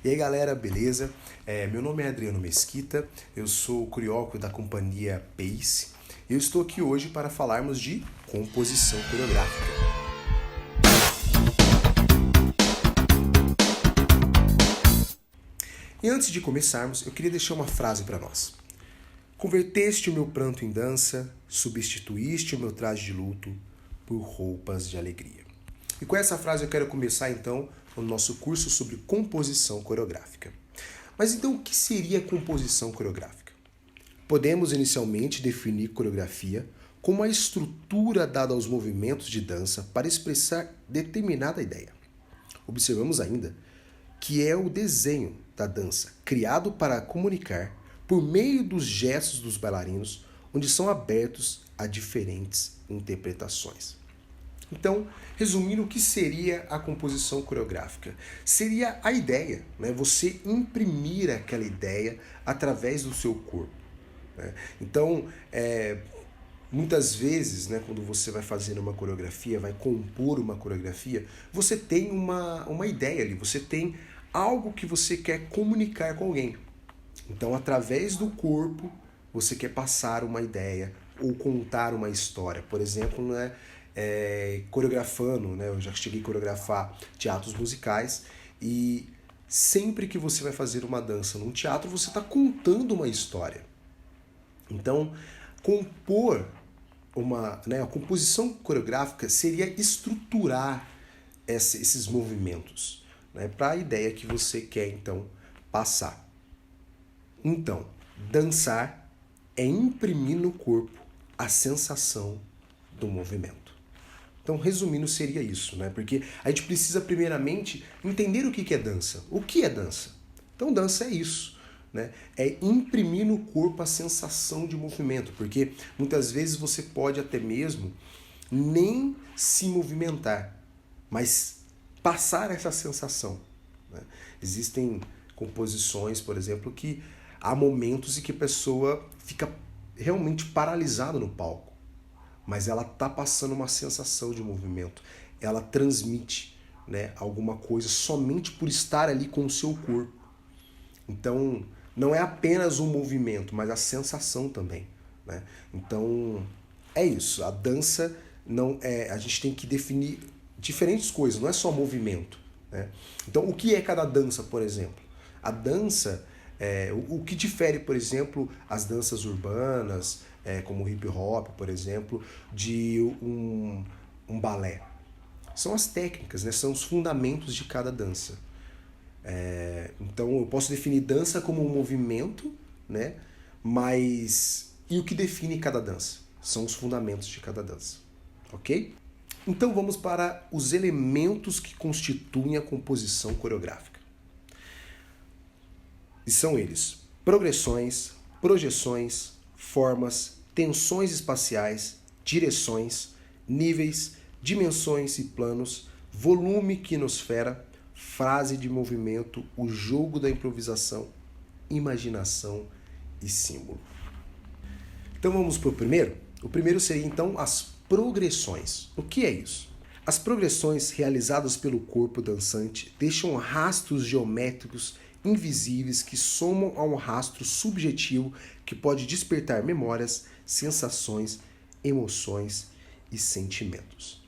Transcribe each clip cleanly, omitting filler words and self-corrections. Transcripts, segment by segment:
E aí galera, beleza? Meu nome é Adriano Mesquita, eu sou coreógrafo da companhia Pace e eu estou aqui hoje para falarmos de composição coreográfica. E antes de começarmos, eu queria deixar uma frase para nós. Converteste o meu pranto em dança, substituíste o meu traje de luto por roupas de alegria. E com essa frase eu quero começar então o nosso curso sobre composição coreográfica. Mas então o que seria composição coreográfica? Podemos inicialmente definir coreografia como a estrutura dada aos movimentos de dança para expressar determinada ideia. Observamos ainda que é o desenho da dança, criado para comunicar por meio dos gestos dos bailarinos, onde são abertos a diferentes interpretações. Então, resumindo, o que seria a composição coreográfica? Seria a ideia, né? Você imprimir aquela ideia através do seu corpo. Né? Então, muitas vezes, né, quando você vai fazer uma coreografia, vai compor uma coreografia, você tem uma ideia ali, você tem algo que você quer comunicar com alguém. Então, através do corpo, você quer passar uma ideia ou contar uma história. Por exemplo, né, coreografando, né, eu já cheguei a coreografar teatros musicais e sempre que você vai fazer uma dança num teatro, você está contando uma história. Então, compor a composição coreográfica seria estruturar esses movimentos, né, para a ideia que você quer então passar. Então, dançar é imprimir no corpo a sensação do movimento. Então, resumindo, seria isso, né? Porque a gente precisa primeiramente entender o que é dança. O que é dança? Então, dança é isso, né? É imprimir no corpo a sensação de movimento, porque muitas vezes você pode até mesmo nem se movimentar, mas passar essa sensação, né? Existem composições, por exemplo, que há momentos em que a pessoa fica realmente paralisada no palco, mas ela está passando uma sensação de movimento. Ela transmite, né, alguma coisa somente por estar ali com o seu corpo. Então, não é apenas um movimento, mas a sensação também, né? Então, é isso. A dança não é. A gente tem que definir diferentes coisas, não é só movimento, né? Então, o que é cada dança, por exemplo? A dança, o que difere, por exemplo, as danças urbanas, como o hip hop, por exemplo, de um balé? São as técnicas, né? São os fundamentos de cada dança. Então eu posso definir dança como um movimento, né? Mas e o que define cada dança? São os fundamentos de cada dança, ok? Então vamos para os elementos que constituem a composição coreográfica. E são eles: progressões, projeções, formas, tensões espaciais, direções, níveis, dimensões e planos, volume, quinosfera, frase de movimento, o jogo da improvisação, imaginação e símbolo. Então vamos para o primeiro? O primeiro seria então as progressões. O que é isso? As progressões realizadas pelo corpo dançante deixam rastros geométricos invisíveis que somam a um rastro subjetivo que pode despertar memórias, sensações, emoções e sentimentos.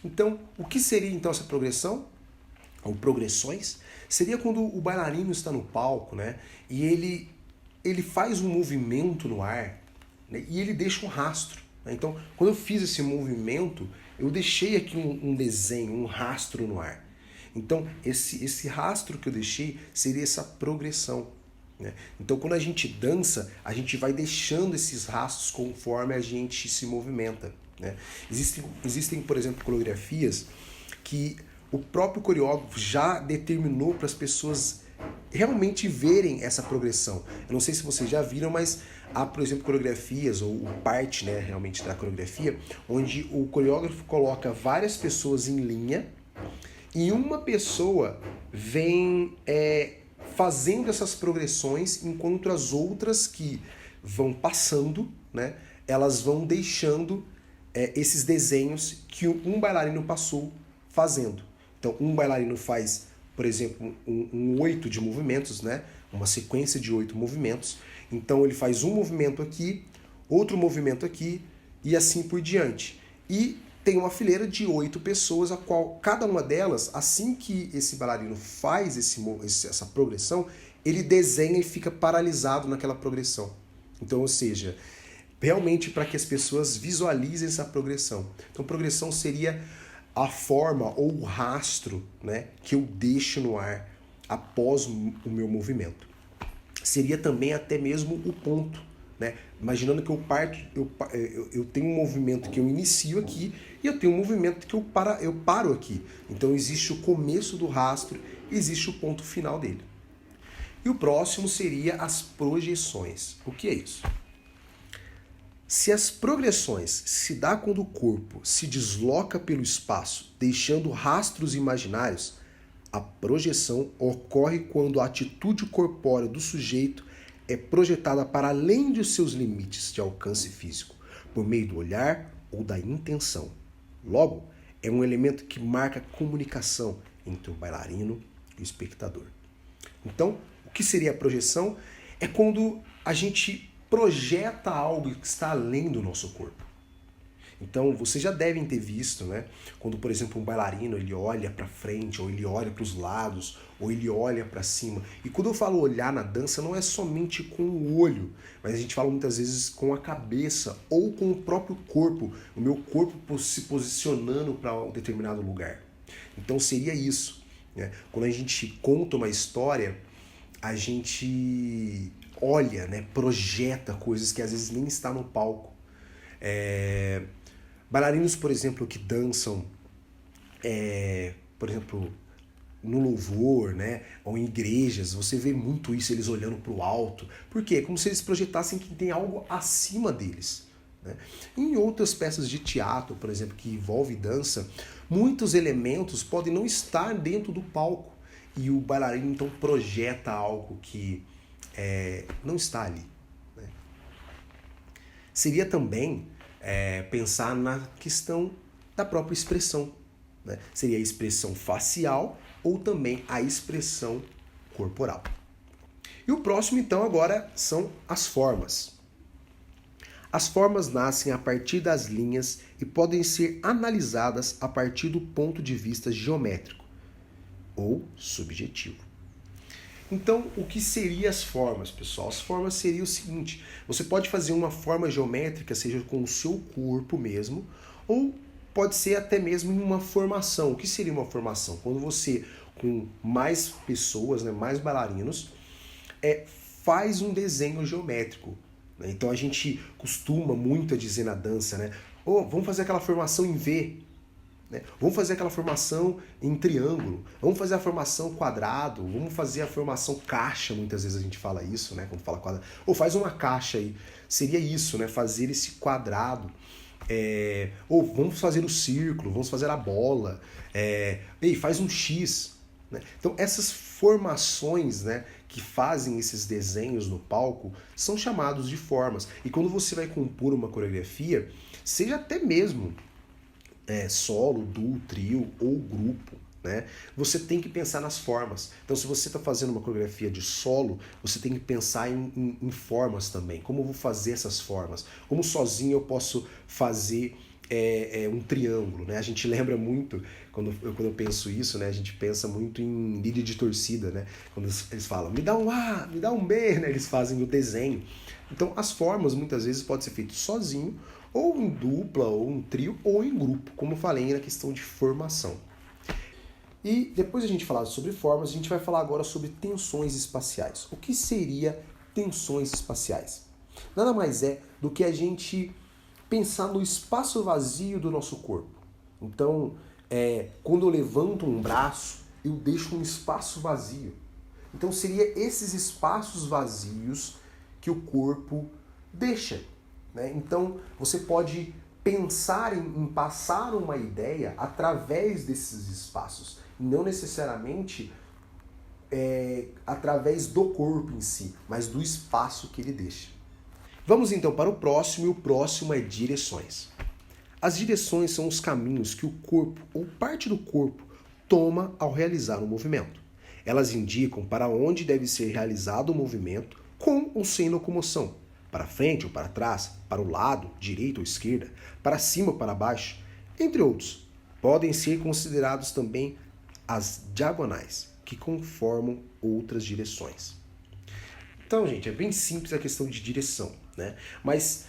Então, o que seria então essa progressão? Ou progressões? Seria quando o bailarino está no palco, né, e ele faz um movimento no ar, né, e ele deixa um rastro. Né? Então, quando eu fiz esse movimento, eu deixei aqui um desenho, um rastro no ar. Então, esse rastro que eu deixei seria essa progressão, né? Então, quando a gente dança, a gente vai deixando esses rastros conforme a gente se movimenta, né? Existem, por exemplo, coreografias que o próprio coreógrafo já determinou para as pessoas realmente verem essa progressão. Eu não sei se vocês já viram, mas há, por exemplo, coreografias, ou parte, né, realmente da coreografia, onde o coreógrafo coloca várias pessoas em linha e uma pessoa vem fazendo essas progressões, enquanto as outras que vão passando, né, elas vão deixando esses desenhos que um bailarino passou fazendo. Então, um bailarino faz por exemplo, um 8 de movimentos, né? Uma sequência de 8 movimentos. Então ele faz um movimento aqui, outro movimento aqui e assim por diante. E tem uma fileira de 8 pessoas, a qual cada uma delas, assim que esse bailarino faz essa progressão, ele desenha e fica paralisado naquela progressão. Então, ou seja, realmente para que as pessoas visualizem essa progressão. Então, progressão seria a forma ou o rastro, né, que eu deixo no ar após o meu movimento. Seria também até mesmo o ponto, né? Imaginando que eu tenho um movimento que eu inicio aqui e eu tenho um movimento que eu paro aqui. Então existe o começo do rastro, existe o ponto final dele. E o próximo seria as projeções. O que é isso? Se as progressões se dá quando o corpo se desloca pelo espaço, deixando rastros imaginários, a projeção ocorre quando a atitude corpórea do sujeito é projetada para além de seus limites de alcance físico, por meio do olhar ou da intenção. Logo, é um elemento que marca a comunicação entre o bailarino e o espectador. Então, o que seria a projeção? É quando a gente projeta algo que está além do nosso corpo. Então, vocês já devem ter visto, né? Quando, por exemplo, um bailarino ele olha para frente, ou ele olha para os lados, ou ele olha para cima. E quando eu falo olhar na dança, não é somente com o olho, mas a gente fala muitas vezes com a cabeça ou com o próprio corpo, o meu corpo se posicionando para um determinado lugar. Então, seria isso, né? Quando a gente conta uma história, a gente olha, né? Projeta coisas que às vezes nem está no palco. Bailarinos, por exemplo, que dançam, por exemplo, no louvor, né, ou em igrejas, você vê muito isso, eles olhando para o alto. Por quê? É como se eles projetassem que tem algo acima deles. Né? Em outras peças de teatro, por exemplo, que envolve dança, muitos elementos podem não estar dentro do palco. E o bailarino, então, projeta algo que não está ali. Né? Seria também pensar na questão da própria expressão. Né? Seria a expressão facial ou também a expressão corporal. E o próximo, então, agora são as formas. As formas nascem a partir das linhas e podem ser analisadas a partir do ponto de vista geométrico ou subjetivo. Então, o que seriam as formas, pessoal? As formas seria o seguinte: você pode fazer uma forma geométrica, seja com o seu corpo mesmo, ou pode ser até mesmo em uma formação. O que seria uma formação? Quando você, com mais pessoas, né, mais bailarinos, faz um desenho geométrico. Né? Então, a gente costuma muito a dizer na dança, né? Vamos fazer aquela formação em V. Né? Vamos fazer aquela formação em triângulo, vamos fazer a formação quadrado, vamos fazer a formação caixa, muitas vezes a gente fala isso, né? Quando fala quadrado, ou faz uma caixa aí, seria isso, né? Fazer esse quadrado, ou vamos fazer o círculo, vamos fazer a bola, faz um X. Né? Então essas formações, né, que fazem esses desenhos no palco são chamados de formas, e quando você vai compor uma coreografia, seja até mesmo solo, duo, trio ou grupo, né? Você tem que pensar nas formas. Então, se você está fazendo uma coreografia de solo, você tem que pensar em formas também. Como eu vou fazer essas formas? Como sozinho eu posso fazer um triângulo, né? A gente lembra muito, quando eu penso isso, né? A gente pensa muito em líder de torcida, né? Quando eles falam, me dá um A, me dá um B, né? Eles fazem o desenho. Então, as formas, muitas vezes, podem ser feitas sozinho, ou em dupla, ou em trio, ou em grupo, como eu falei na questão de formação. E depois de a gente falar sobre formas, a gente vai falar agora sobre tensões espaciais. O que seria tensões espaciais? Nada mais é do que a gente pensar no espaço vazio do nosso corpo. Então, quando eu levanto um braço, eu deixo um espaço vazio. Então, seria esses espaços vazios que o corpo deixa. Né? Então, você pode pensar em passar uma ideia através desses espaços, não necessariamente através do corpo em si, mas do espaço que ele deixa. Vamos então para o próximo, e o próximo é direções. As direções são os caminhos que o corpo ou parte do corpo toma ao realizar um movimento. Elas indicam para onde deve ser realizado o movimento com ou sem locomoção, para frente ou para trás, para o lado, direita ou esquerda, para cima ou para baixo, entre outros. Podem ser considerados também as diagonais, que conformam outras direções. Então, gente, é bem simples a questão de direção, né? Mas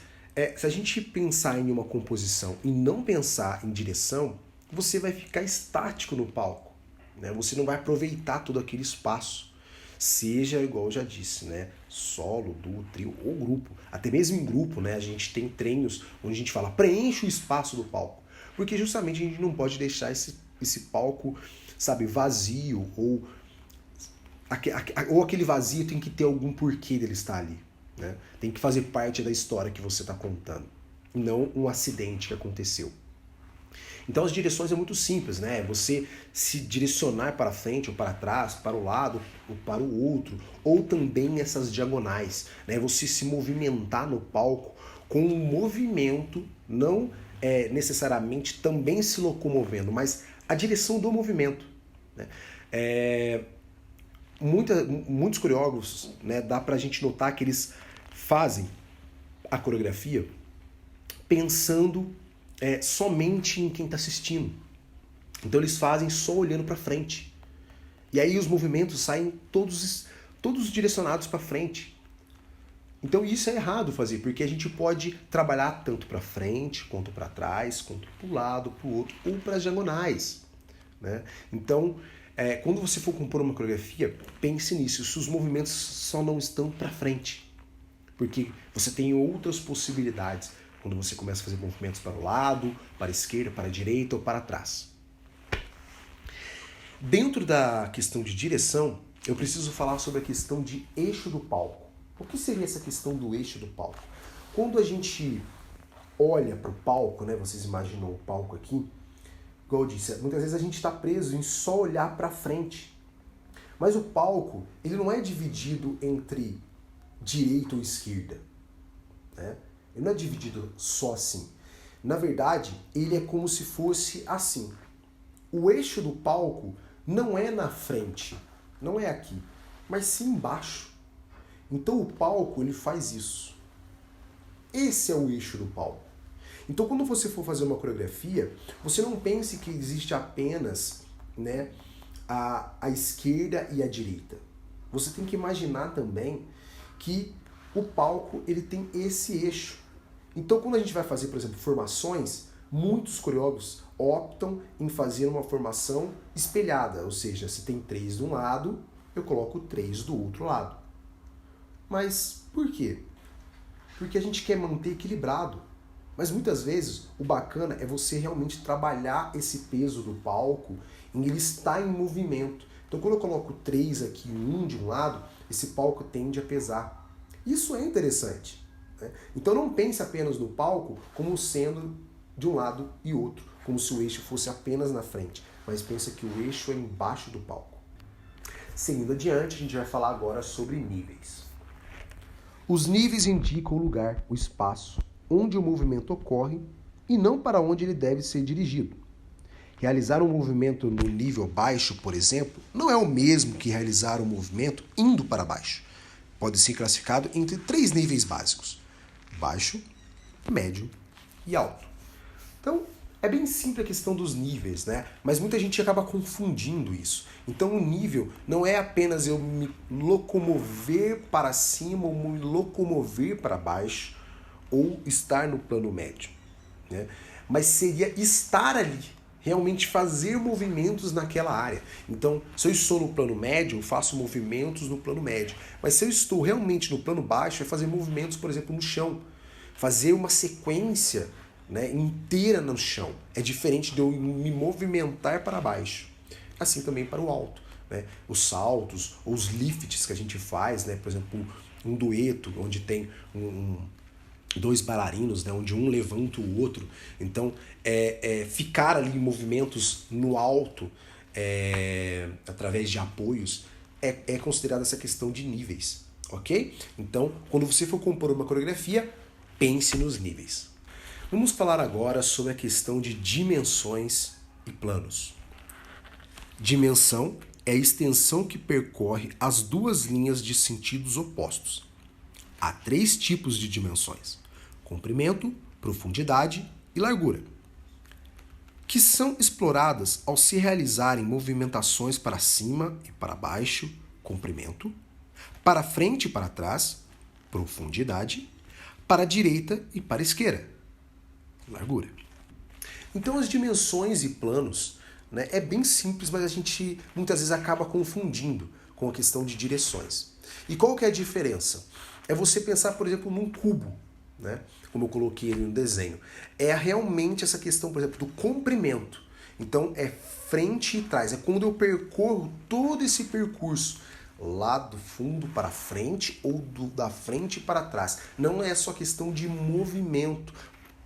se a gente pensar em uma composição e não pensar em direção, você vai ficar estático no palco, né? Você não vai aproveitar todo aquele espaço. Seja, igual eu já disse, né? Solo, duo, trio ou grupo. Até mesmo em grupo, né? A gente tem treinos onde a gente fala preenche o espaço do palco. Porque justamente a gente não pode deixar esse palco, sabe, vazio ou aquele vazio tem que ter algum porquê dele estar ali, né? Tem que fazer parte da história que você está contando, e não um acidente que aconteceu. Então as direções é muito simples, né? Você se direcionar para frente ou para trás, para o lado ou para o outro, ou também essas diagonais, né? Você se movimentar no palco com um movimento, não necessariamente também se locomovendo, mas a direção do movimento, né? Muitos coreógrafos, né, dá pra gente notar que eles fazem a coreografia pensando somente em quem está assistindo. Então eles fazem só olhando para frente. E aí os movimentos saem todos direcionados para frente. Então isso é errado fazer, porque a gente pode trabalhar tanto para frente, quanto para trás, quanto para o lado, para o outro, ou para as diagonais, né? Então, quando você for compor uma coreografia, pense nisso, se os movimentos só não estão para frente, porque você tem outras possibilidades quando você começa a fazer movimentos para o lado, para a esquerda, para a direita ou para trás. Dentro da questão de direção, eu preciso falar sobre a questão de eixo do palco. O que seria essa questão do eixo do palco? Quando a gente olha para o palco, né, vocês imaginam o palco aqui, igual eu disse, muitas vezes a gente está preso em só olhar para frente. Mas o palco, ele não é dividido entre direita ou esquerda, né? Ele não é dividido só assim. Na verdade, ele é como se fosse assim. O eixo do palco não é na frente, não é aqui, mas sim embaixo. Então o palco, ele faz isso. Esse é o eixo do palco. Então quando você for fazer uma coreografia, você não pense que existe apenas, né, a esquerda e a direita. Você tem que imaginar também que o palco, ele tem esse eixo. Então quando a gente vai fazer, por exemplo, formações, muitos coreógrafos optam em fazer uma formação espelhada, ou seja, se tem 3 de um lado, eu coloco 3 do outro lado. Mas por quê? Porque a gente quer manter equilibrado. Mas muitas vezes o bacana é você realmente trabalhar esse peso do palco em ele estar em movimento. Então quando eu coloco 3 aqui, 1 de um lado, esse palco tende a pesar. Isso é interessante, né? Então não pense apenas no palco como sendo de um lado e outro, como se o eixo fosse apenas na frente, mas pensa que o eixo é embaixo do palco. Seguindo adiante, a gente vai falar agora sobre níveis. Os níveis indicam o lugar, o espaço, onde o movimento ocorre e não para onde ele deve ser dirigido. Realizar um movimento no nível baixo, por exemplo, não é o mesmo que realizar um movimento indo para baixo. Pode ser classificado entre 3 níveis básicos: baixo, médio e alto. Então, é bem simples a questão dos níveis, né? Mas muita gente acaba confundindo isso. Então, o nível não é apenas eu me locomover para cima ou me locomover para baixo ou estar no plano médio, né? Mas seria estar ali, realmente fazer movimentos naquela área. Então, se eu estou no plano médio, eu faço movimentos no plano médio. Mas se eu estou realmente no plano baixo, é fazer movimentos, por exemplo, no chão. Fazer uma sequência, né, inteira no chão. É diferente de eu me movimentar para baixo. Assim também para o alto, né? Os saltos, ou os lifts que a gente faz, né? Por exemplo, um dueto, onde tem 2 bailarinos, né, onde um levanta o outro. Então, ficar ali em movimentos no alto, através de apoios, é considerada essa questão de níveis, ok? Então, quando você for compor uma coreografia, pense nos níveis. Vamos falar agora sobre a questão de dimensões e planos. Dimensão é a extensão que percorre as duas linhas de sentidos opostos. Há 3 tipos de dimensões: comprimento, profundidade e largura, que são exploradas ao se realizarem movimentações para cima e para baixo, comprimento, para frente e para trás, profundidade, para a direita e para a esquerda, largura. Então as dimensões e planos, né, é bem simples, mas a gente muitas vezes acaba confundindo com a questão de direções. E qual que é a diferença? É você pensar, por exemplo, num cubo, né, como eu coloquei ali no desenho. É realmente essa questão, por exemplo, do comprimento. Então é frente e trás, é quando eu percorro todo esse percurso lá do fundo para frente ou da frente para trás. Não é só questão de movimento,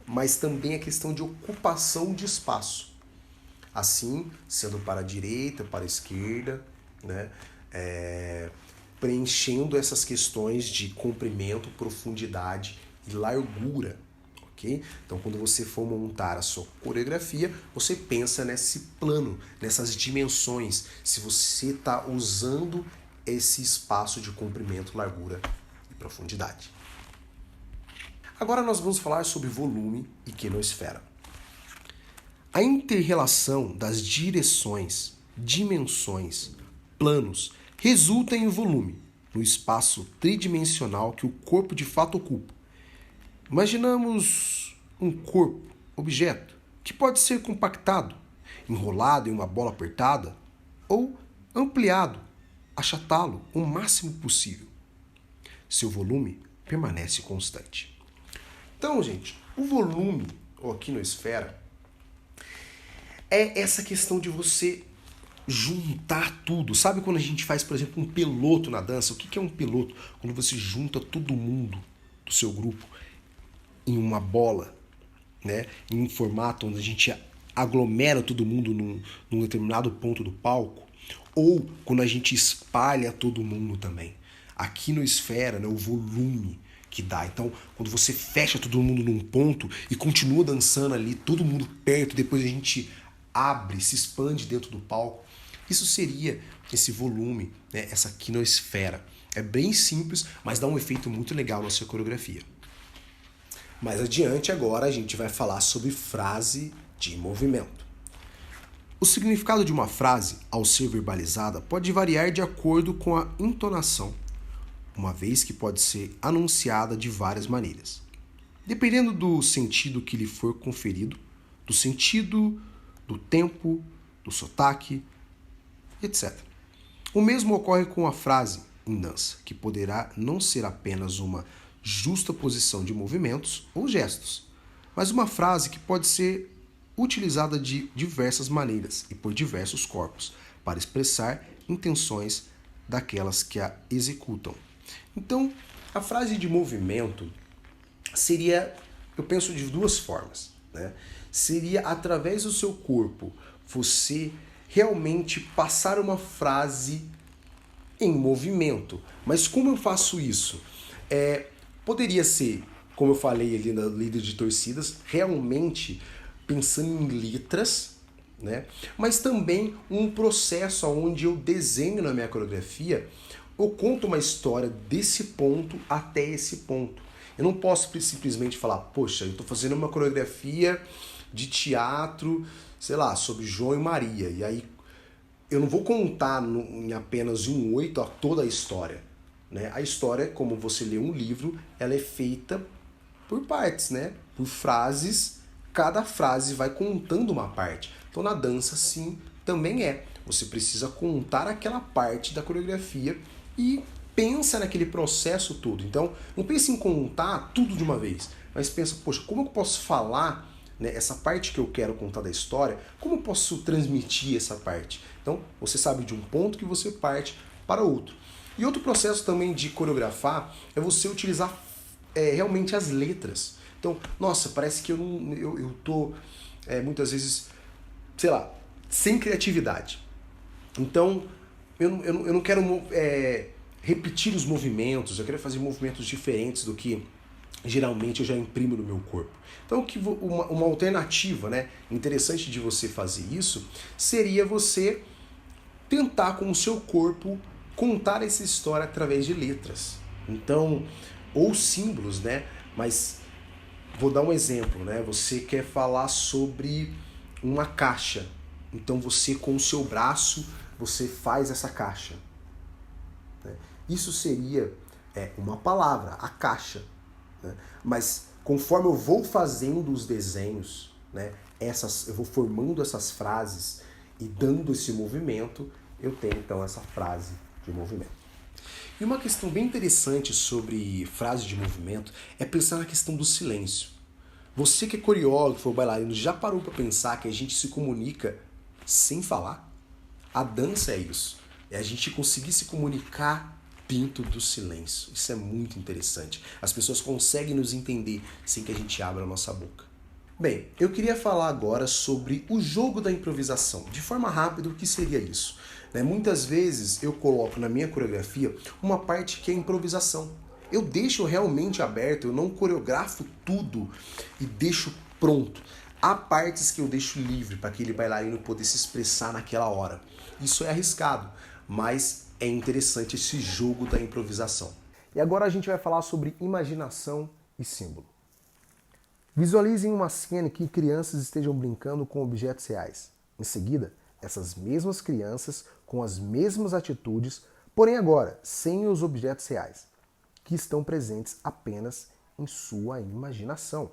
mas também é questão de ocupação de espaço. Assim, sendo para a direita, para a esquerda, né? Preenchendo essas questões de comprimento, profundidade e largura. Okay? Então, quando você for montar a sua coreografia, você pensa nesse plano, nessas dimensões, se você está usando esse espaço de comprimento, largura e profundidade. Agora nós vamos falar sobre volume e quinosfera. A inter-relação das direções, dimensões, planos resulta em volume, no espaço tridimensional que o corpo de fato ocupa. Imaginamos um corpo, objeto, que pode ser compactado, enrolado em uma bola apertada ou ampliado, achatá-lo o máximo possível. Seu volume permanece constante. Então, gente, o volume, ou a quinosfera, é essa questão de você juntar tudo. Sabe quando a gente faz, por exemplo, um peloto na dança? O que é um peloto? Quando você junta todo mundo do seu grupo em uma bola, né? Em um formato onde a gente aglomera todo mundo num determinado ponto do palco. Ou quando a gente espalha todo mundo também. A quinosfera, né? O volume que dá. Então, quando você fecha todo mundo num ponto e continua dançando ali, todo mundo perto, depois a gente abre, se expande dentro do palco. Isso seria esse volume, né? Essa quinosfera. É bem simples, mas dá um efeito muito legal na sua coreografia. Mais adiante, agora, a gente vai falar sobre frase de movimento. O significado de uma frase, ao ser verbalizada, pode variar de acordo com a entonação, uma vez que pode ser anunciada de várias maneiras, dependendo do sentido que lhe for conferido, do sentido, do tempo, do sotaque, etc. O mesmo ocorre com a frase em dança, que poderá não ser apenas uma justa posição de movimentos ou gestos, mas uma frase que pode ser utilizada de diversas maneiras e por diversos corpos para expressar intenções daquelas que a executam. Então, a frase de movimento seria, eu penso de 2 formas, né? Seria através do seu corpo você realmente passar uma frase em movimento. Mas como eu faço isso? Poderia ser, como eu falei ali na líder de torcidas, realmente pensando em letras, né? Mas também um processo onde eu desenho na minha coreografia, eu conto uma história desse ponto até esse ponto. Eu não posso simplesmente falar, poxa, eu estou fazendo uma coreografia de teatro, sei lá, sobre João e Maria, e aí eu não vou contar em apenas 1/8 toda a história. Né? A história, como você lê um livro, ela é feita por partes, né? Por frases, cada frase vai contando uma parte. Então na dança, sim, também é. Você precisa contar aquela parte da coreografia e pensa naquele processo todo. Então, não pense em contar tudo de uma vez, mas pensa, poxa, como eu posso falar, né, essa parte que eu quero contar da história, como eu posso transmitir essa parte? Então, você sabe de um ponto que você parte para outro. E outro processo também de coreografar é você utilizar realmente as letras. Então, nossa, parece que eu tô muitas vezes, sei lá, sem criatividade. Então, eu não quero repetir os movimentos, eu quero fazer movimentos diferentes do que geralmente eu já imprimo no meu corpo. Então, uma alternativa, né, interessante de você fazer isso seria você tentar com o seu corpo contar essa história através de letras. Então, ou símbolos, né? Mas vou dar um exemplo, né? Você quer falar sobre uma caixa. Então você com o seu braço, você faz essa caixa. Né? Isso seria uma palavra, a caixa. Né? Mas conforme eu vou fazendo os desenhos, né? Eu vou formando essas frases e dando esse movimento, eu tenho então essa frase de movimento. E uma questão bem interessante sobre frase de movimento é pensar na questão do silêncio. Você que é coreógrafo ou bailarino, já parou para pensar que a gente se comunica sem falar? A dança é isso. É a gente conseguir se comunicar dentro do silêncio. Isso é muito interessante. As pessoas conseguem nos entender sem que a gente abra a nossa boca. Bem, eu queria falar agora sobre o jogo da improvisação. De forma rápida, o que seria isso? Muitas vezes eu coloco na minha coreografia uma parte que é improvisação. Eu deixo realmente aberto, eu não coreografo tudo e deixo pronto. Há partes que eu deixo livre para aquele bailarino poder se expressar naquela hora. Isso é arriscado, mas é interessante esse jogo da improvisação. E agora a gente vai falar sobre imaginação e símbolo. Visualizem uma cena em que crianças estejam brincando com objetos reais. Em seguida, essas mesmas crianças com as mesmas atitudes, porém agora sem os objetos reais, que estão presentes apenas em sua imaginação.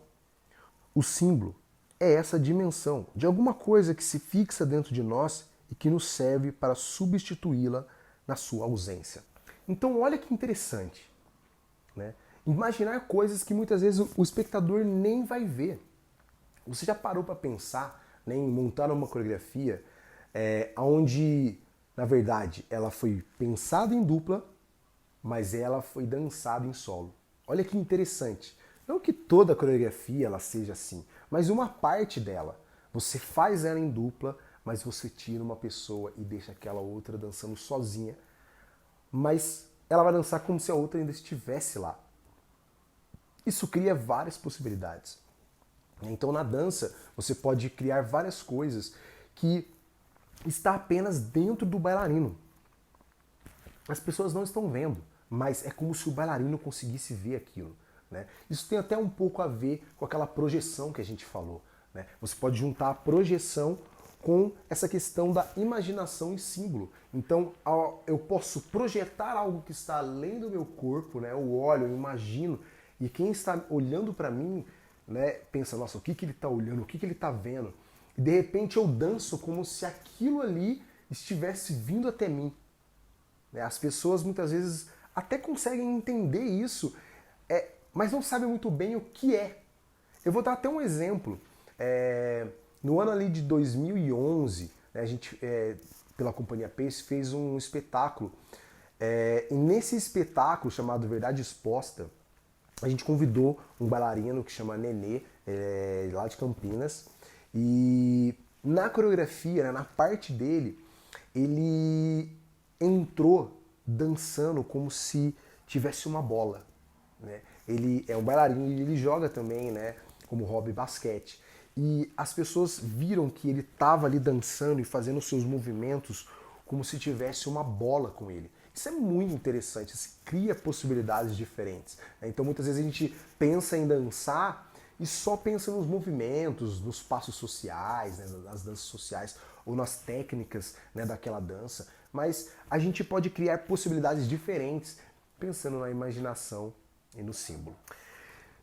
O símbolo é essa dimensão de alguma coisa que se fixa dentro de nós e que nos serve para substituí-la na sua ausência. Então olha que interessante, né? Imaginar coisas que muitas vezes o espectador nem vai ver. Você já parou para pensar, né, em montar uma coreografia onde, na verdade, ela foi pensada em dupla, mas ela foi dançada em solo? Olha que interessante. Não que toda a coreografia ela seja assim, mas uma parte dela. Você faz ela em dupla, mas você tira uma pessoa e deixa aquela outra dançando sozinha, mas ela vai dançar como se a outra ainda estivesse lá. Isso cria várias possibilidades. Então na dança você pode criar várias coisas que está apenas dentro do bailarino. As pessoas não estão vendo, mas é como se o bailarino conseguisse ver aquilo. Né? Isso tem até um pouco a ver com aquela projeção que a gente falou. Né? Você pode juntar a projeção com essa questão da imaginação e símbolo. Então eu posso projetar algo que está além do meu corpo, né? Eu olho, eu imagino, e quem está olhando para mim, né, pensa, nossa, o que ele está olhando, o que ele está vendo? E de repente eu danço como se aquilo ali estivesse vindo até mim. As pessoas muitas vezes até conseguem entender isso, mas não sabem muito bem o que é. Eu vou dar até um exemplo. No ano ali de 2011, né, a gente, pela Companhia Pace, fez um espetáculo. E nesse espetáculo chamado Verdade Exposta, a gente convidou um bailarino que chama Nenê, lá de Campinas, e na coreografia, né, na parte dele, ele entrou dançando como se tivesse uma bola. Né? Ele é um bailarino e ele joga também, né, como hobby basquete. E as pessoas viram que ele estava ali dançando e fazendo seus movimentos como se tivesse uma bola com ele. Isso é muito interessante, isso cria possibilidades diferentes. Então muitas vezes a gente pensa em dançar e só pensa nos movimentos, nos passos sociais, né, nas danças sociais ou nas técnicas, né, daquela dança, mas a gente pode criar possibilidades diferentes pensando na imaginação e no símbolo.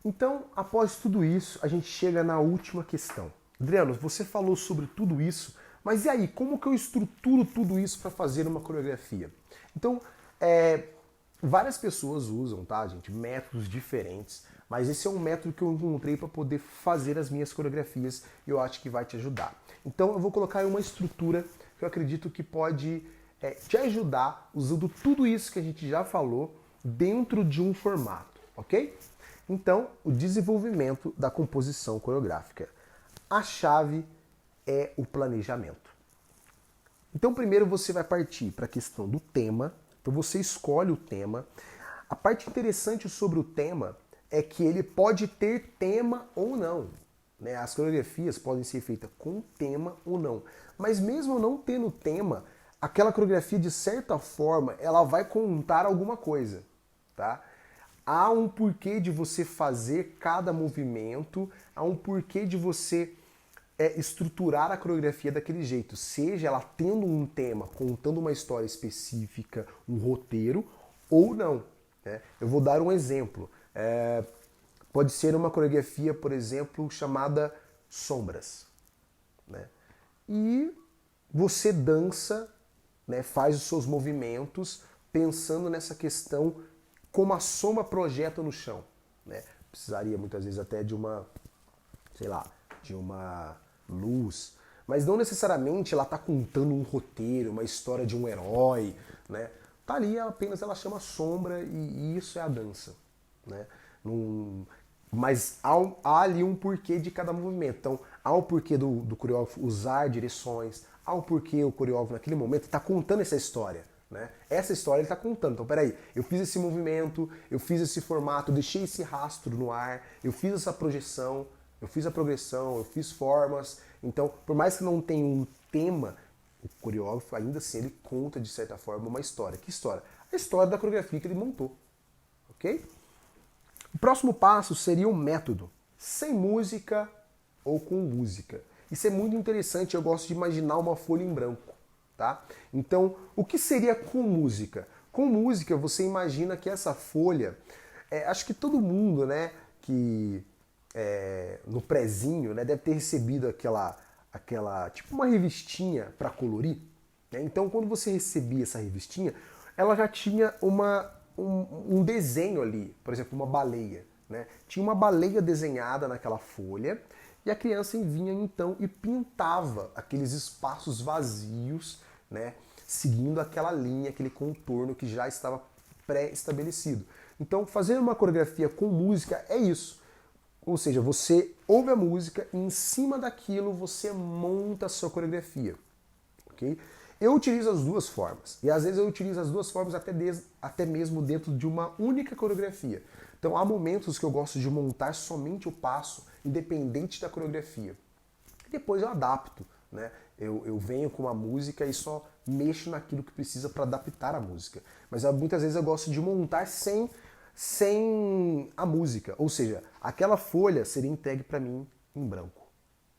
Então, após tudo isso, a gente chega na última questão. Adriano, você falou sobre tudo isso, mas e aí, como que eu estruturo tudo isso para fazer uma coreografia? Então, várias pessoas usam, tá, gente, métodos diferentes, mas esse é um método que eu encontrei para poder fazer as minhas coreografias e eu acho que vai te ajudar. Então, eu vou colocar uma estrutura que eu acredito que pode te ajudar usando tudo isso que a gente já falou dentro de um formato, ok? Então, o desenvolvimento da composição coreográfica. A chave é o planejamento. Então, primeiro você vai partir para a questão do tema. Então, você escolhe o tema. A parte interessante sobre o tema é que ele pode ter tema ou não. Né? As coreografias podem ser feitas com tema ou não. Mas mesmo não tendo tema, aquela coreografia, de certa forma, ela vai contar alguma coisa, tá? Há um porquê de você fazer cada movimento, há um porquê de você estruturar a coreografia daquele jeito, seja ela tendo um tema, contando uma história específica, um roteiro, ou não. Né? Eu vou dar um exemplo. Pode ser uma coreografia, por exemplo, chamada Sombras. Né? E você dança, né, faz os seus movimentos pensando nessa questão como a sombra projeta no chão. Né? Precisaria muitas vezes até de uma, sei lá, de uma luz, mas não necessariamente ela está contando um roteiro, uma história de um herói, né? Tá ali apenas ela chama sombra e isso é a dança, né? Mas há ali um porquê de cada movimento. Então, há o porquê do coreógrafo usar direções, há o porquê o coreógrafo naquele momento está contando essa história. Né? Essa história ele está contando. Então, peraí, eu fiz esse movimento, eu fiz esse formato, eu deixei esse rastro no ar, eu fiz essa projeção, eu fiz a progressão, eu fiz formas. Então, por mais que não tenha um tema, o coreógrafo ainda assim ele conta de certa forma uma história. Que história? A história da coreografia que ele montou. Ok? O próximo passo seria um método, sem música ou com música. Isso é muito interessante, eu gosto de imaginar uma folha em branco. Tá? Então, o que seria com música? Com música, você imagina que essa folha, acho que todo mundo, né, que no prezinho, né, deve ter recebido aquela tipo uma revistinha para colorir. Né? Então, quando você recebia essa revistinha, ela já tinha um desenho ali, por exemplo, uma baleia. Né? Tinha uma baleia desenhada naquela folha e a criança vinha então e pintava aqueles espaços vazios, né, seguindo aquela linha, aquele contorno que já estava pré-estabelecido. Então, fazer uma coreografia com música é isso. Ou seja, você ouve a música e em cima daquilo você monta a sua coreografia. Okay? Eu utilizo as duas formas. E às vezes eu utilizo as duas formas até mesmo dentro de uma única coreografia. Então há momentos que eu gosto de montar somente o passo, independente da coreografia. Depois eu adapto. Né? Eu venho com uma música e só mexo naquilo que precisa para adaptar a música. Mas muitas vezes eu gosto de montar sem a música. Ou seja, aquela folha seria entregue para mim em branco.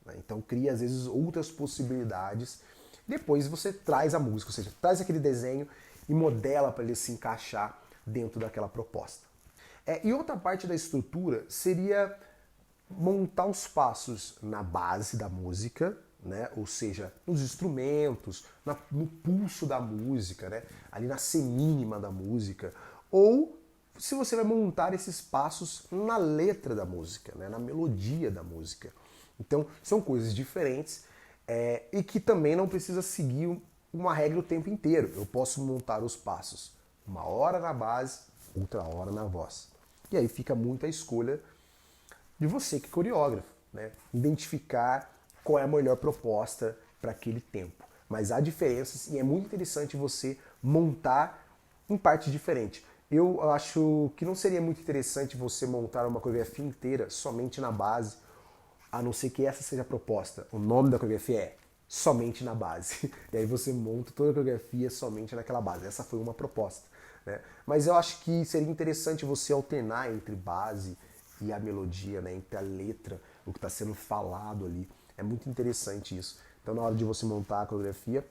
Né? Então cria às vezes outras possibilidades. Depois você traz a música, ou seja, traz aquele desenho e modela para ele se encaixar dentro daquela proposta. E outra parte da estrutura seria montar os passos na base da música, né? Ou seja, nos instrumentos, no pulso da música, né? Ali na semínima da música, ou se você vai montar esses passos na letra da música, né? Na melodia da música. Então, são coisas diferentes e que também não precisa seguir uma regra o tempo inteiro. Eu posso montar os passos uma hora na base, outra hora na voz. E aí fica muito a escolha de você que é coreógrafo, né? Identificar qual é a melhor proposta para aquele tempo. Mas há diferenças e é muito interessante você montar em parte diferente. Eu acho que não seria muito interessante você montar uma coreografia inteira somente na base, a não ser que essa seja a proposta. O nome da coreografia é somente na base. E aí você monta toda a coreografia somente naquela base. Essa foi uma proposta. Né? Mas eu acho que seria interessante você alternar entre base e a melodia, né? Entre a letra, o que está sendo falado ali. É muito interessante isso. Então, na hora de você montar a coreografia,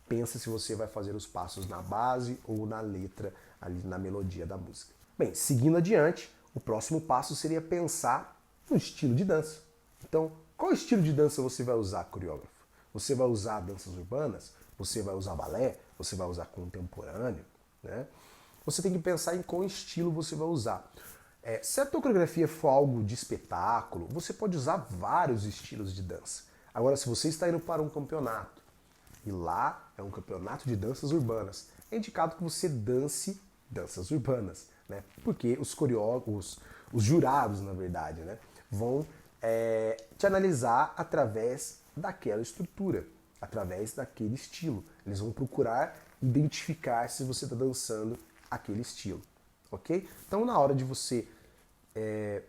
pensa se você vai fazer os passos na base ou na letra, ali na melodia da música. Bem, seguindo adiante, o próximo passo seria pensar no estilo de dança. Então, qual estilo de dança você vai usar, coreógrafo? Você vai usar danças urbanas? Você vai usar balé? Você vai usar contemporâneo? Né? Você tem que pensar em qual estilo você vai usar. Se a tua coreografia for algo de espetáculo, você pode usar vários estilos de dança. Agora, se você está indo para um campeonato, e lá é um campeonato de danças urbanas, é indicado que você dance danças urbanas, né? Porque os coreógrafos, os jurados, na verdade, né, vão te analisar através daquela estrutura, através daquele estilo. Eles vão procurar identificar se você está dançando aquele estilo. Ok? Então, na hora de você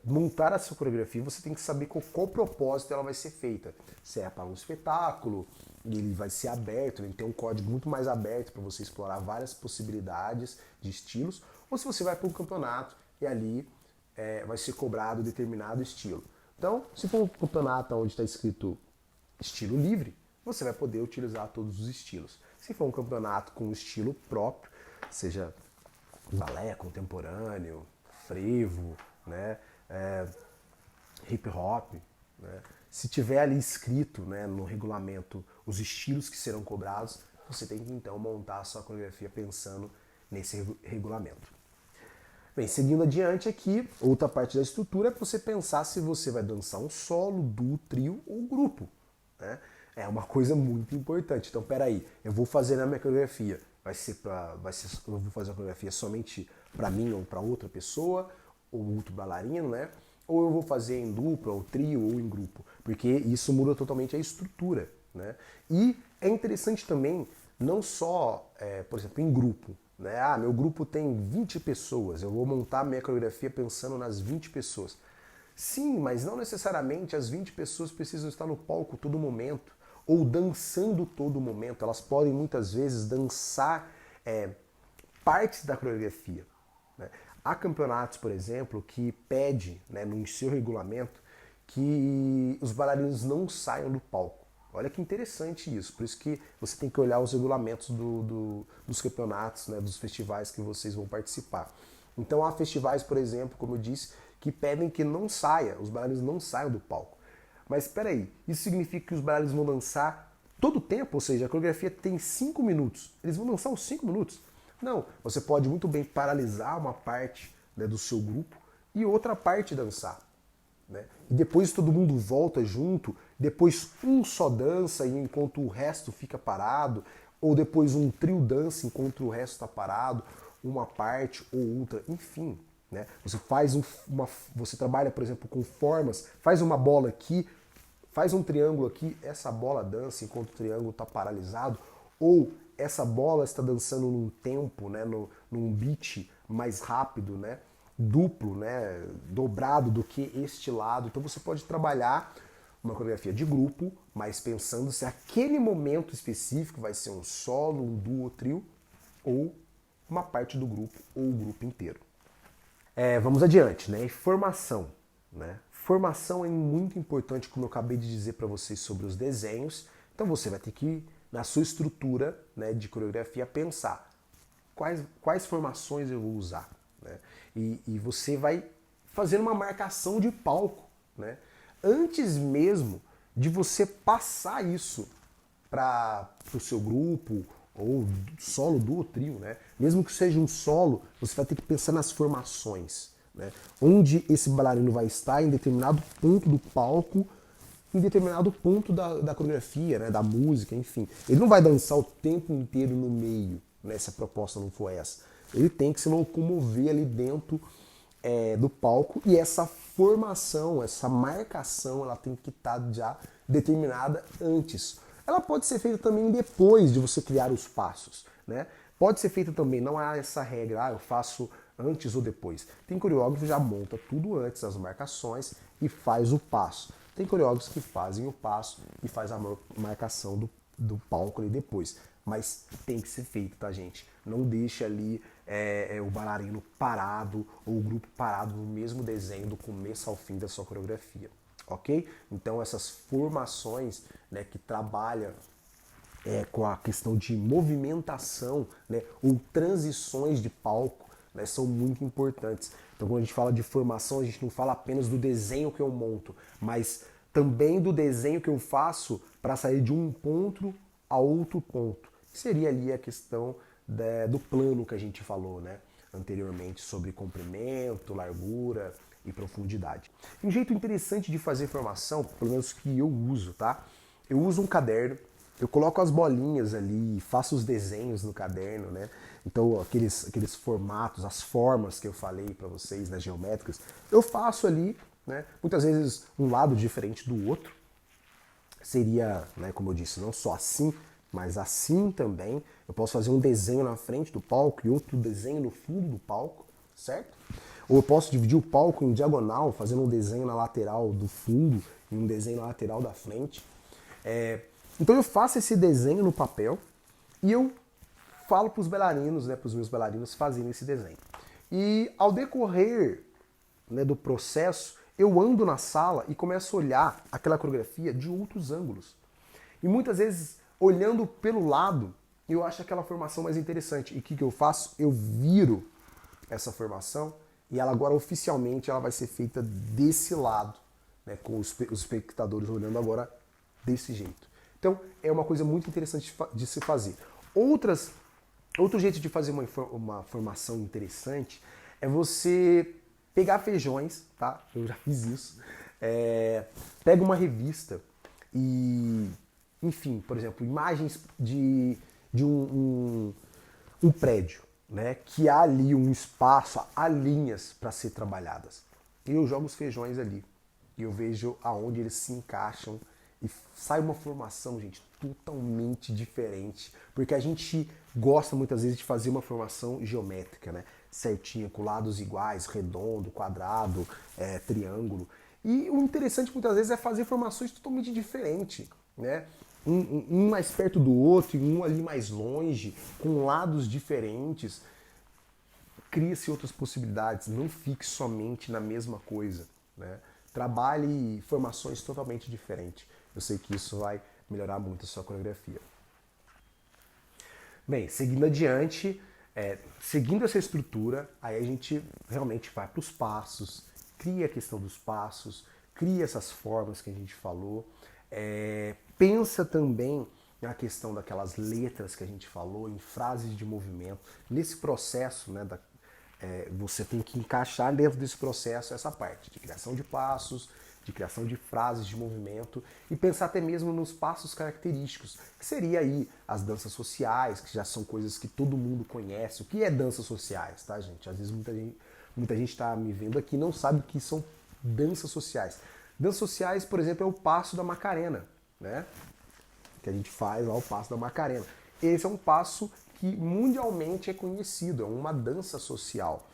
montar a sua coreografia, você tem que saber com qual propósito ela vai ser feita. Se é para um espetáculo, ele vai ser aberto, ele tem um código muito mais aberto para você explorar várias possibilidades de estilos, ou se você vai para um campeonato e ali vai ser cobrado determinado estilo. Então, se for um campeonato onde está escrito estilo livre, você vai poder utilizar todos os estilos. Se for um campeonato com estilo próprio, seja balé contemporâneo, frevo, né, hip hop, né, se tiver ali escrito, né, no regulamento os estilos que serão cobrados, você tem que então montar a sua coreografia pensando nesse regulamento. Bem, seguindo adiante aqui, outra parte da estrutura é você pensar se você vai dançar um solo, duo, trio ou grupo, né? É uma coisa muito importante. Então, peraí, eu vou fazer na minha coreografia, eu vou fazer a coreografia somente para mim ou para outra pessoa, ou outro bailarino, né? Ou eu vou fazer em dupla, ou trio, ou em grupo, porque isso muda totalmente a estrutura, né? E é interessante também, não só, por exemplo, em grupo, né? Ah, meu grupo tem 20 pessoas, eu vou montar minha coreografia pensando nas 20 pessoas. Sim, mas não necessariamente as 20 pessoas precisam estar no palco todo momento, ou dançando todo momento. Elas podem muitas vezes dançar partes da coreografia, né? Há campeonatos, por exemplo, que pede, né, no seu regulamento que os bailarinos não saiam do palco. Olha que interessante isso, por isso que você tem que olhar os regulamentos dos campeonatos, né, dos festivais que vocês vão participar. Então há festivais, por exemplo, como eu disse, que pedem que não saia, os bailarinos não saiam do palco. Mas espera aí, isso significa que os bailarinos vão dançar todo o tempo? Ou seja, a coreografia tem 5 minutos, eles vão dançar os 5 minutos? Não, você pode muito bem paralisar uma parte, né, do seu grupo e outra parte dançar, né? E depois todo mundo volta junto, depois um só dança enquanto o resto fica parado, ou depois um trio dança enquanto o resto está parado, uma parte ou outra, enfim, né? Você faz você trabalha, por exemplo, com formas, faz uma bola aqui, faz um triângulo aqui, essa bola dança enquanto o triângulo está paralisado, ou essa bola está dançando num tempo, né, num beat mais rápido, né, duplo, né, dobrado do que este lado. Então você pode trabalhar uma coreografia de grupo, mas pensando se aquele momento específico vai ser um solo, um duo, trio, ou uma parte do grupo, ou o grupo inteiro. Vamos adiante, né? Formação, né? Formação é muito importante, como eu acabei de dizer para vocês sobre os desenhos. Então você vai ter que, na sua estrutura, né, de coreografia, pensar quais formações eu vou usar, né? E você vai fazer uma marcação de palco, né? Antes mesmo de você passar isso para o seu grupo, ou solo, duo, trio, né? Mesmo que seja um solo, você vai ter que pensar nas formações, né? Onde esse bailarino vai estar em determinado ponto do palco, em determinado ponto da coreografia, né? Da música, enfim. Ele não vai dançar o tempo inteiro no meio, né? Se a proposta não for essa. Ele tem que se locomover ali dentro do palco, e essa formação, essa marcação, ela tem que estar já determinada antes. Ela pode ser feita também depois de você criar os passos, né? Pode ser feita também, não há essa regra, eu faço antes ou depois. Tem coreógrafo que já monta tudo antes, as marcações, e faz o passo. Tem coreógrafos que fazem o passo e faz a marcação do palco ali depois. Mas tem que ser feito, tá, gente? Não deixe ali o bailarino parado ou o grupo parado no mesmo desenho do começo ao fim da sua coreografia, ok? Então essas formações, né, que trabalham com a questão de movimentação, né, ou transições de palco, né, são muito importantes. Então quando a gente fala de formação, a gente não fala apenas do desenho que eu monto, mas também do desenho que eu faço para sair de um ponto a outro ponto. Seria ali a questão do plano que a gente falou, né, anteriormente, sobre comprimento, largura e profundidade. Um jeito interessante de fazer formação, pelo menos que eu uso, tá? Eu uso um caderno, eu coloco as bolinhas ali, faço os desenhos no caderno, né? Então aqueles formatos, as formas que eu falei para vocês, né, geométricas, eu faço ali, né? Muitas vezes um lado diferente do outro. Seria, né, como eu disse, não só assim, mas assim também. Eu posso fazer um desenho na frente do palco e outro desenho no fundo do palco, certo? Ou eu posso dividir o palco em diagonal, fazendo um desenho na lateral do fundo e um desenho na lateral da frente. Então eu faço esse desenho no papel e eu falo para os bailarinos, né, para os meus bailarinos fazerem esse desenho. E ao decorrer, né, do processo, eu ando na sala e começo a olhar aquela coreografia de outros ângulos. E muitas vezes, olhando pelo lado, eu acho aquela formação mais interessante. E o que eu faço? Eu viro essa formação e ela agora oficialmente ela vai ser feita desse lado, né, com os espectadores olhando agora desse jeito. Então é uma coisa muito interessante de se fazer. Outro jeito de fazer uma formação interessante é você pegar feijões, tá? Eu já fiz isso. Pega uma revista e, enfim, por exemplo, imagens de um prédio, né? Que há ali um espaço, há linhas para ser trabalhadas. E eu jogo os feijões ali e eu vejo aonde eles se encaixam e sai uma formação, gente, totalmente diferente. Porque a gente gosta muitas vezes de fazer uma formação geométrica, né? Certinha, com lados iguais, redondo, quadrado, triângulo. E o interessante muitas vezes é fazer formações totalmente diferentes, né? Um mais perto do outro e um ali mais longe, com lados diferentes. Cria-se outras possibilidades, não fique somente na mesma coisa, né? Trabalhe formações totalmente diferentes. Eu sei que isso vai melhorar muito a sua coreografia. Bem, seguindo adiante, seguindo essa estrutura, aí a gente realmente vai para os passos, cria a questão dos passos, cria essas formas que a gente falou, pensa também na questão daquelas letras que a gente falou, em frases de movimento. Nesse processo, né, você tem que encaixar dentro desse processo essa parte de criação de passos, de criação de frases de movimento e pensar até mesmo nos passos característicos, que seria aí as danças sociais, que já são coisas que todo mundo conhece. O que é danças sociais, tá, gente? Às vezes muita gente está me vendo aqui e não sabe o que são danças sociais. Danças sociais, por exemplo, é o passo da Macarena, né? Que a gente faz lá, o passo da Macarena. Esse é um passo que mundialmente é conhecido, é uma dança social.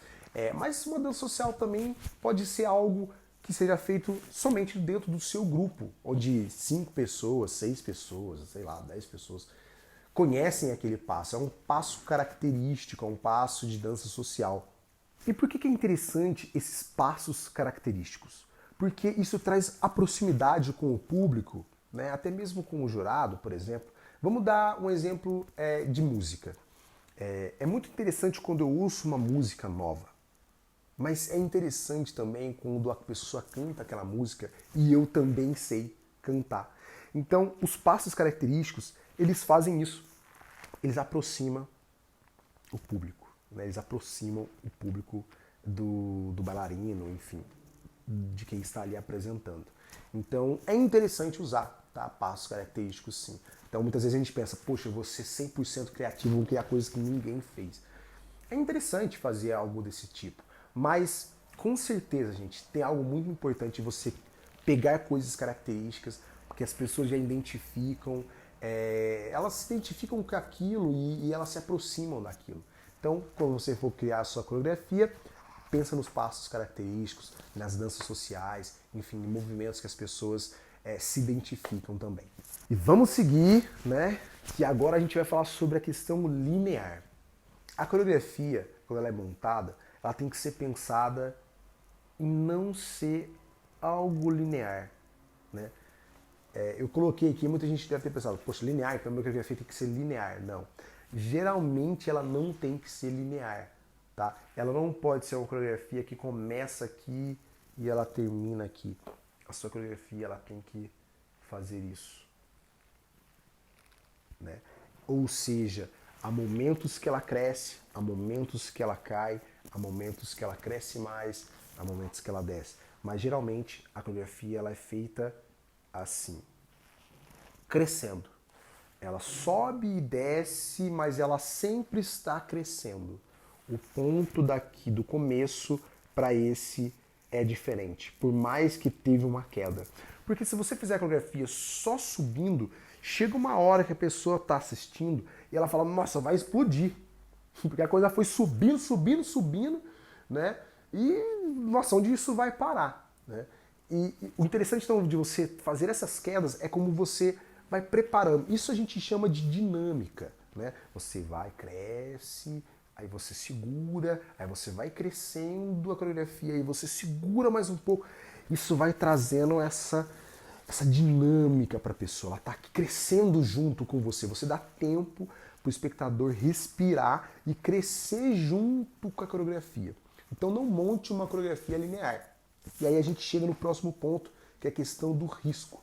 Mas uma dança social também pode ser algo que seja feito somente dentro do seu grupo, onde 5 pessoas, 6 pessoas, sei lá, 10 pessoas conhecem aquele passo. É um passo característico, é um passo de dança social. E por que é interessante esses passos característicos? Porque isso traz a proximidade com o público, né? Até mesmo com o jurado, por exemplo. Vamos dar um exemplo de música. É muito interessante quando eu ouço uma música nova. Mas é interessante também quando a pessoa canta aquela música e eu também sei cantar. Então, os passos característicos, eles fazem isso. Eles aproximam o público, né? Eles aproximam o público do bailarino, enfim, de quem está ali apresentando. Então, é interessante usar, tá? Passos característicos, sim. Então, muitas vezes a gente pensa, poxa, eu vou ser 100% criativo, vou criar coisas que ninguém fez. É interessante fazer algo desse tipo. Mas, com certeza, gente, tem algo muito importante você pegar coisas características, porque as pessoas já identificam, elas se identificam com aquilo e elas se aproximam daquilo. Então, quando você for criar a sua coreografia, pensa nos passos característicos, nas danças sociais, enfim, em movimentos que as pessoas se identificam também. E vamos seguir, né? Que agora a gente vai falar sobre a questão linear. A coreografia, quando ela é montada, ela tem que ser pensada em não ser algo linear, né? Eu coloquei aqui, muita gente deve ter pensado, poxa, linear, então a minha coreografia tem que ser linear. Não. Geralmente ela não tem que ser linear, tá? Ela não pode ser uma coreografia que começa aqui e ela termina aqui. A sua coreografia ela tem que fazer isso, né? Ou seja, há momentos que ela cresce, há momentos que ela cai, há momentos que ela cresce mais, há momentos que ela desce. Mas geralmente a coreografia ela é feita assim, crescendo. Ela sobe e desce, mas ela sempre está crescendo. O ponto daqui do começo para esse é diferente, por mais que teve uma queda. Porque se você fizer a coreografia só subindo, chega uma hora que a pessoa está assistindo e ela fala, nossa, vai explodir. Porque a coisa foi subindo, subindo, subindo, né? E, nossa, onde isso vai parar, né? E o interessante, então, de você fazer essas quedas é como você vai preparando. Isso a gente chama de dinâmica, né? Você vai, cresce, aí você segura, aí você vai crescendo a coreografia, aí você segura mais um pouco. Isso vai trazendo essa dinâmica para a pessoa. Ela está crescendo junto com você. Você dá tempo para o espectador respirar e crescer junto com a coreografia. Então não monte uma coreografia linear. E aí a gente chega no próximo ponto, que é a questão do risco.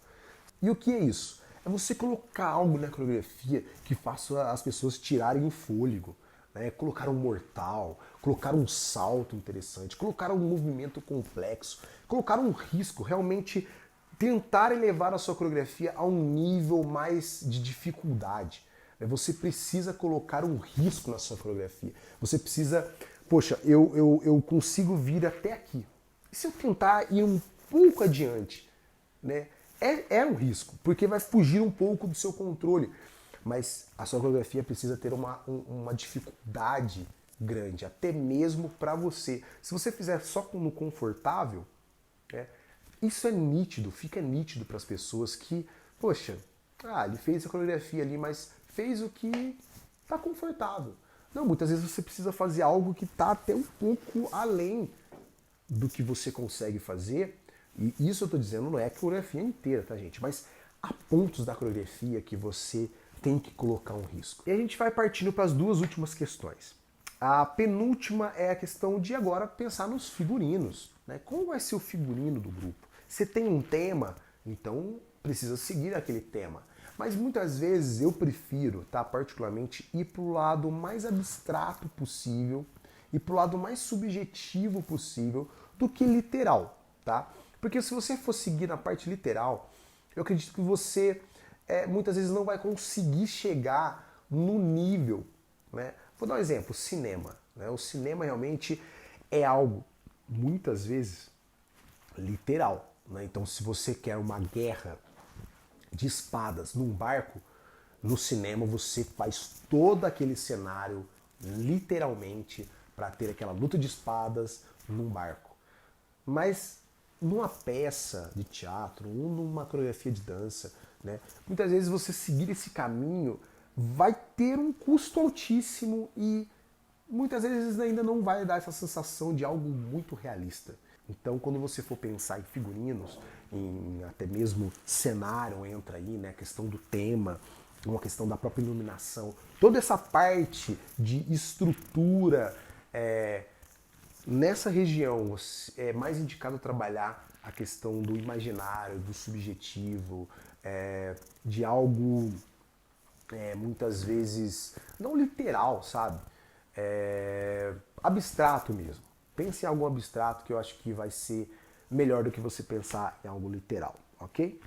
E o que é isso? É você colocar algo na coreografia que faça as pessoas tirarem o fôlego, né? Colocar um mortal, colocar um salto interessante, colocar um movimento complexo, colocar um risco, realmente tentar elevar a sua coreografia a um nível mais de dificuldade. Você precisa colocar um risco na sua coreografia. Você precisa, poxa, eu consigo vir até aqui. E se eu tentar ir um pouco adiante, né? É um risco, porque vai fugir um pouco do seu controle. Mas a sua coreografia precisa ter uma dificuldade grande, até mesmo para você. Se você fizer só no confortável, né, isso é nítido, fica nítido para as pessoas que, poxa, ele fez a coreografia ali, mas fez o que está confortável. Não, muitas vezes você precisa fazer algo que está até um pouco além do que você consegue fazer. E isso eu estou dizendo não é a coreografia inteira, tá, gente? Mas há pontos da coreografia que você tem que colocar um risco. E a gente vai partindo para as duas últimas questões. A penúltima é a questão de agora pensar nos figurinos, né? Como vai ser o figurino do grupo? Você tem um tema, então precisa seguir aquele tema. Mas muitas vezes eu prefiro, tá, particularmente, ir para o lado mais abstrato possível e para o lado mais subjetivo possível do que literal, tá? Porque se você for seguir na parte literal, eu acredito que você muitas vezes não vai conseguir chegar no nível, né? Vou dar um exemplo, cinema, né? O cinema realmente é algo, muitas vezes, literal, né? Então se você quer uma guerra de espadas num barco, no cinema você faz todo aquele cenário literalmente para ter aquela luta de espadas num barco. Mas numa peça de teatro ou numa coreografia de dança, né, muitas vezes você seguir esse caminho vai ter um custo altíssimo e muitas vezes ainda não vai dar essa sensação de algo muito realista. Então, quando você for pensar em figurinos, em até mesmo cenário entra aí, né, a questão do tema, uma questão da própria iluminação, toda essa parte de estrutura, nessa região é mais indicado trabalhar a questão do imaginário, do subjetivo, de algo muitas vezes não literal, sabe? Abstrato mesmo. Pense em algo abstrato que eu acho que vai ser melhor do que você pensar em algo literal, ok?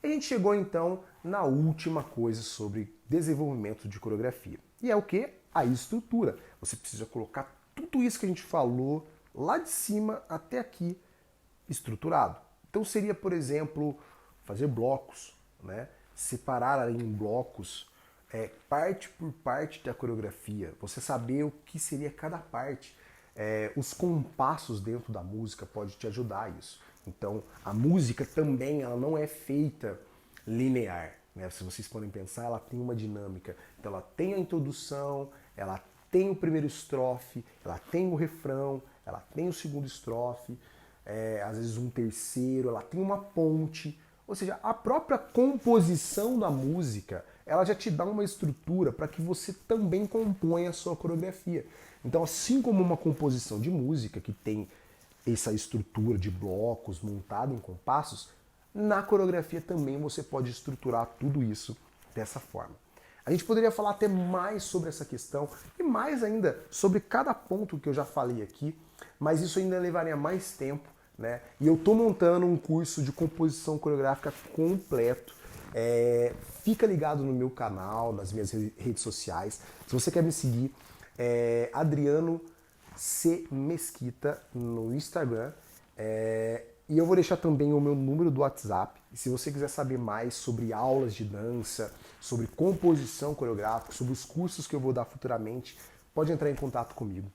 E a gente chegou então na última coisa sobre desenvolvimento de coreografia. E é o que? A estrutura. Você precisa colocar tudo isso que a gente falou lá de cima até aqui estruturado. Então seria, por exemplo, fazer blocos, né? Separar em blocos parte por parte da coreografia, você saber o que seria cada parte. Os compassos dentro da música pode te ajudar a isso. Então, a música também ela não é feita linear, né? Se vocês podem pensar, ela tem uma dinâmica. Então, ela tem a introdução, ela tem o primeiro estrofe, ela tem o refrão, ela tem o segundo estrofe, às vezes um terceiro, ela tem uma ponte. Ou seja, a própria composição da música, ela já te dá uma estrutura para que você também componha a sua coreografia. Então, assim como uma composição de música que tem essa estrutura de blocos montado em compassos, na coreografia também você pode estruturar tudo isso dessa forma. A gente poderia falar até mais sobre essa questão e mais ainda sobre cada ponto que eu já falei aqui, mas isso ainda levaria mais tempo, né? E eu estou montando um curso de composição coreográfica completo. Fica ligado no meu canal, nas minhas redes sociais. Se você quer me seguir, Adriano C. Mesquita no Instagram. E eu vou deixar também o meu número do WhatsApp. E se você quiser saber mais sobre aulas de dança, sobre composição coreográfica, sobre os cursos que eu vou dar futuramente, pode entrar em contato comigo.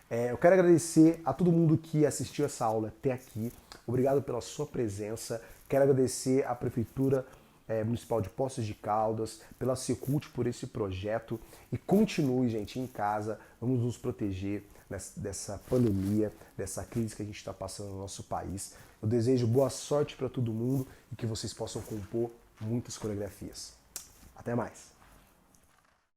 Eu quero agradecer a todo mundo que assistiu essa aula até aqui. Obrigado pela sua presença. Quero agradecer à Prefeitura Municipal de Poços de Caldas, pela Secult por esse projeto e continue, gente, em casa, vamos nos proteger dessa pandemia, dessa crise que a gente está passando no nosso país. Eu desejo boa sorte para todo mundo e que vocês possam compor muitas coreografias. Até mais!